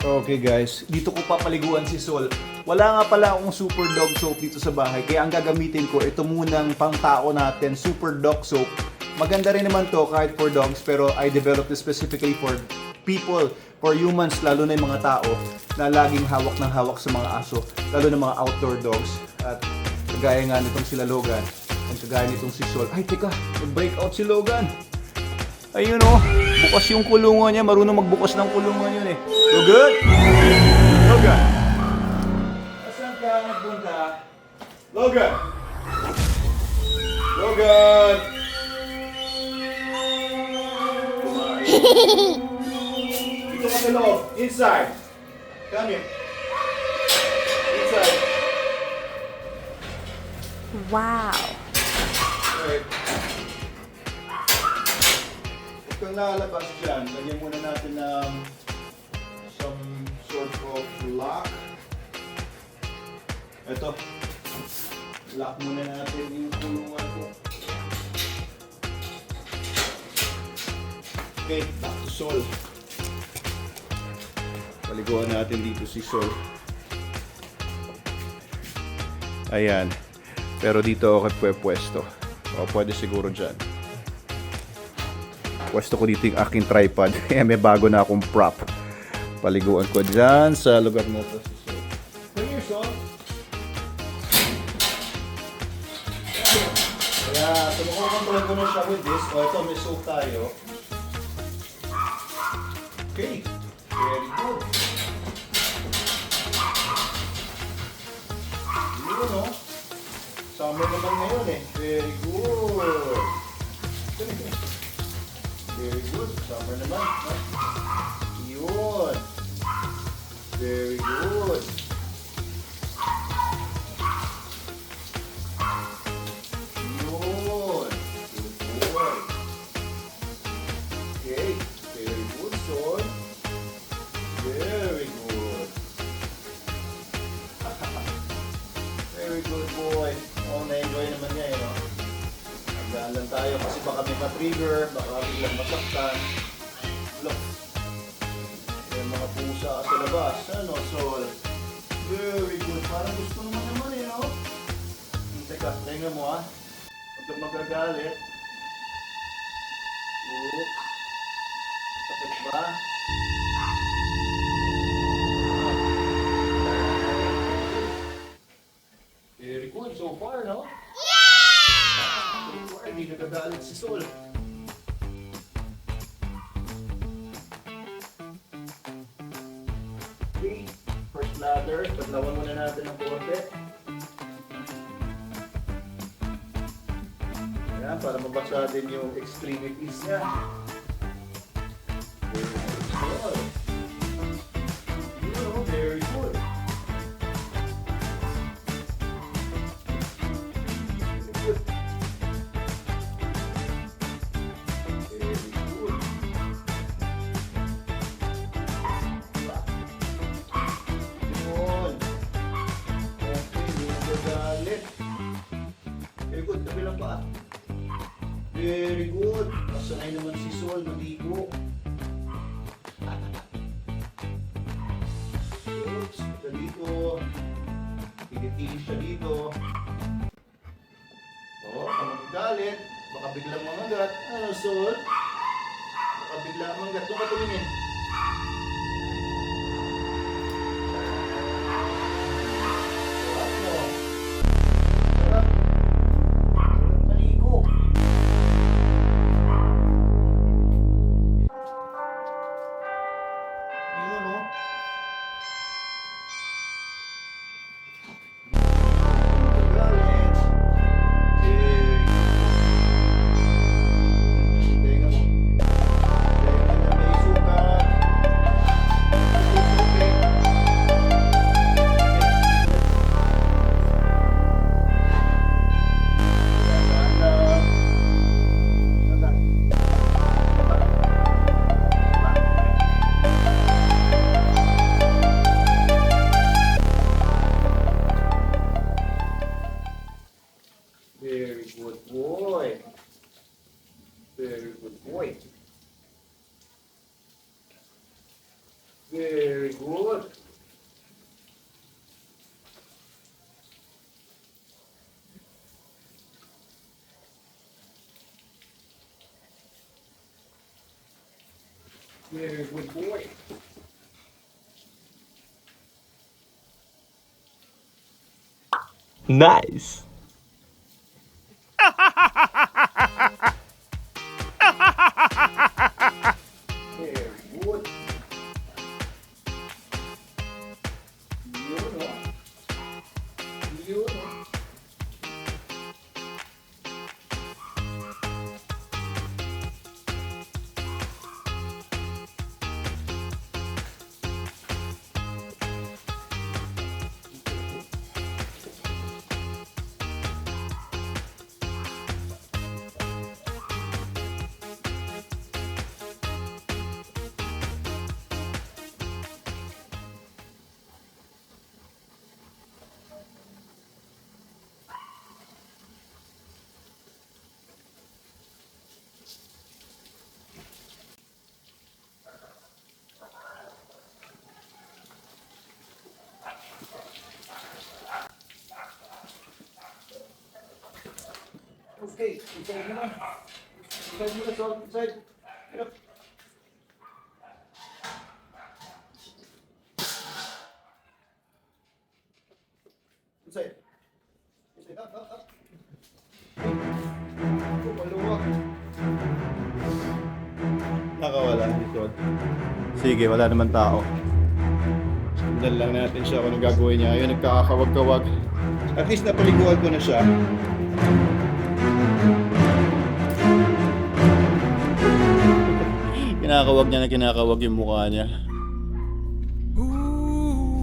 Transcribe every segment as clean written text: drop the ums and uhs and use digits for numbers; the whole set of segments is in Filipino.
Okay guys, dito ko papaliguan si Sol. Wala nga pala akong super dog soap dito sa bahay, kaya ang gagamitin ko ito munang pang tao natin, super dog soap. Maganda rin naman to kahit for dogs, pero I developed this specifically for people, for humans, lalo na yung mga tao na laging hawak ng hawak sa mga aso, lalo na mga outdoor dogs. At kagaya nga nitong sila Logan, at kagaya nitong si Sol. Ay teka, nag-break out si Logan. Ayun oh, bukas yung kulungan niya. Marunong magbukas ng kulungan yun eh. Logan! Logan! Asan ka nagpunta? Logan! Logan! Dito ka sa loob. Inside. Come here. Inside. Wow. Okay. Kung lalabas dyan, lagyan muna natin ng some sort of lock. Ito. Lock muna natin yung kulungan ko. Okay, back to Sol. Paliguan natin dito si Sol. Ayan. Pero dito ako pwesto. O, pwede siguro dyan. Pwesto ko dito yung aking tripod. May bago na akong prop. Paliguan ko dyan sa lugar na ito. Come here, Sol. Kaya, tumukontrol ko na siya with this. O, ito, may soap tayo. Okay. Very good. Yun, no? Summer naman ngayon eh. Very good. Very good. Summer naman. Yun. Very good. Yun. Good boy. Okay. Very good, son. Very good. Very good boy. Oh, na-enjoy naman niya eh, no? Hanggaan lang tayo kasi baka may ma-trigger, baka biglang masaktan. Look. May mga pusa sa labas. Ano, Sol? Very good. Parang gusto naman eh, no? Teka, tingnan mo ah. Huwag kang magagalit. Oops. Sakit ba? Very good so far, no? So far, hindi nagagalit si Sol. Okay, first lather. Paglawan muna natin ng konti. Ayan, para mabasa din yung extremities niya. Very good. Very good. Very good, tabi lang pa. Very good. Masanay naman si Sol, maligo. Oops, ito dito. Tigitin siya dito. Oo, baka magagalit. Baka biglang mamagat. Ano, Sol? Baka biglang mamagat. Doon ka tumingin. Sarap, no? Sarap. Maligo. Yun, no? Magagalit. Tenga mo. Tenga na may suka. Yeah, good boy. Nice. Very good. Yun, oh. Yun, oh. Okay, inside mo na. Inside mo na, Sol. Inside. Yep. Inside. Inside, up. Oh, maluwag. Nakawala si Sol. Sige, wala naman tao. Sundan lang natin siya kung anong gagawin niya. Ayun, nagkakawag-kawag. At least napaliguan ko na siya. Kinakawag niya na kinakawag yung mukha niya.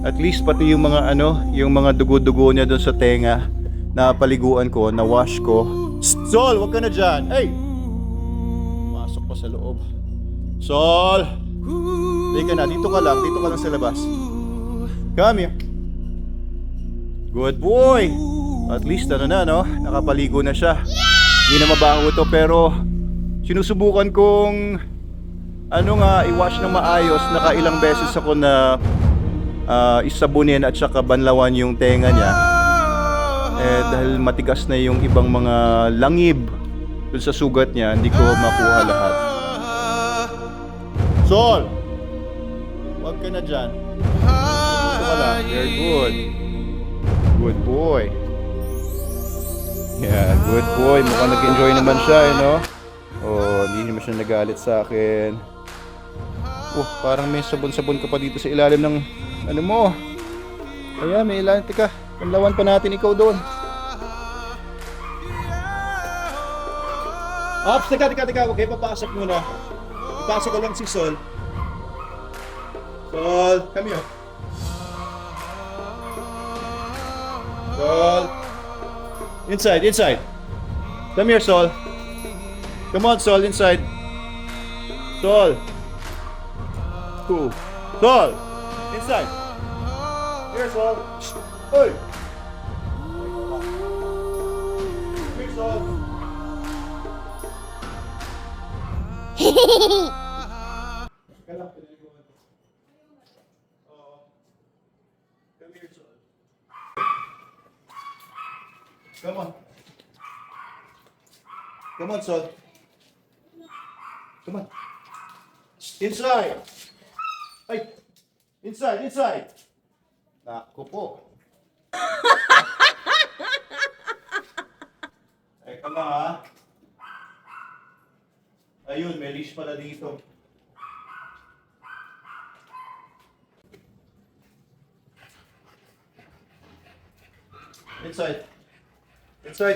At least pati yung mga yung mga dugo-dugo niya doon sa tenga na paliguan ko, na wash ko. Sol, wag ka na dyan. Hey! Pasok pa sa loob. Sol! Hindi ka na, dito ka lang sa labas. Come here. Good boy! At least nakapaligo na siya. Hindi na mabango to pero sinusubukan kong i-wash ng maayos. Nakailang beses ako na isabunin at saka banlawan yung tenga niya. Dahil matigas na yung ibang mga langib dun sa sugat niya, hindi ko makuha lahat. Sol! Huwag ka na dyan. Wala. Very good. Good boy. Yeah, good boy. Mukhang nag-enjoy naman siya, Oh, hindi naman siya nagalit sa akin. Parang may sabon-sabon ka pa dito sa ilalim ng mo. Ayan, may ilalim. Teka, panlawan pa natin ikaw doon. Ops, teka. Okay, papasok muna. Papasok ko lang si Sol. Sol, come here. Sol. Inside. Come here, Sol. Come on, Sol, inside. Sol. Cool. Sol. Inside. Here, Sol. Hey. Here, Sol. Come here, Sol. Come on. Come on, Sol. Come on. Inside. Ay! Inside! Naku po. Teka lang ha. Ayun, may leash pala dito. Inside,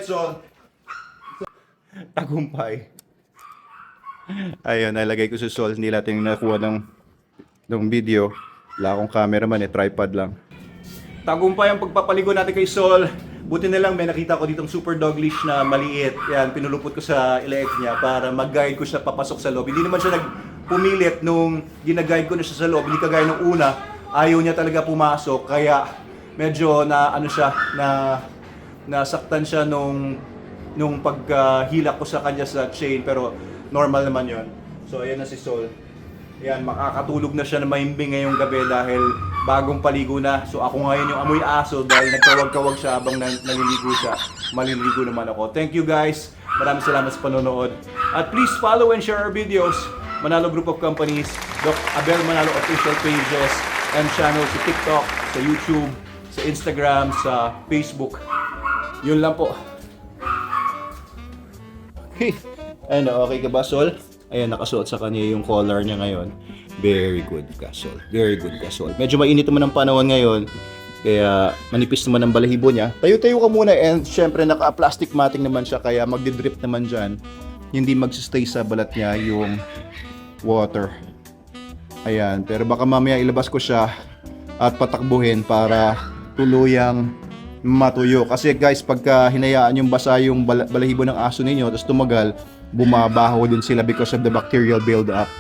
Sol. Tagumpay. Ayun, nalagay ko si Sol. Hindi natin nakuha ng video. Wala akong cameraman, tripod lang. Tagumpay ang pagpapaligo natin kay Sol. Buti na lang may nakita ko ditong super dog leash na maliit. Yan, pinulupot ko sa leeg niya para mag-guide ko siya papasok sa loob. Hindi naman siya nagpumilit nung gina-guide ko na siya sa loob. Hindi kagaya nung una, ayaw niya talaga pumasok. Kaya medyo nasaktan siya nung paghilak ko sa kanya sa chain. Pero normal naman yon. So ayan na si Sol. Yan, makakatulog na siya na mahimbing ngayong gabi dahil bagong paligo na. So ako ngayon yung amoy aso dahil nagkawag-kawag siya habang naliligo siya. Maliligo naman ako. Thank you guys. Maraming salamat sa panonood. At please follow and share our videos. Manalo Group of Companies. Doc Abel Manalo official pages and channel sa TikTok, sa YouTube, sa Instagram, sa Facebook. Yun lang po. Okay. Ano, okay ka ba, Sol? Ayan, nakasuot sa kanya yung collar niya ngayon. Very good ka, Sol. Very good ka, Sol. Medyo mainit naman ang panahon ngayon. Kaya manipis naman ang balahibo niya. Tayo-tayo ka muna and syempre naka-plastic matting naman siya kaya magdi-drip naman dyan. Hindi magsistay sa balat niya yung water. Ayan, pero baka mamaya ilabas ko siya at patakbuhin para tuluyang matuyo. Kasi guys, pagka hinayaan yung basa yung balahibo ng aso ninyo tapos tumagal, bumabaho din sila because of the bacterial build-up.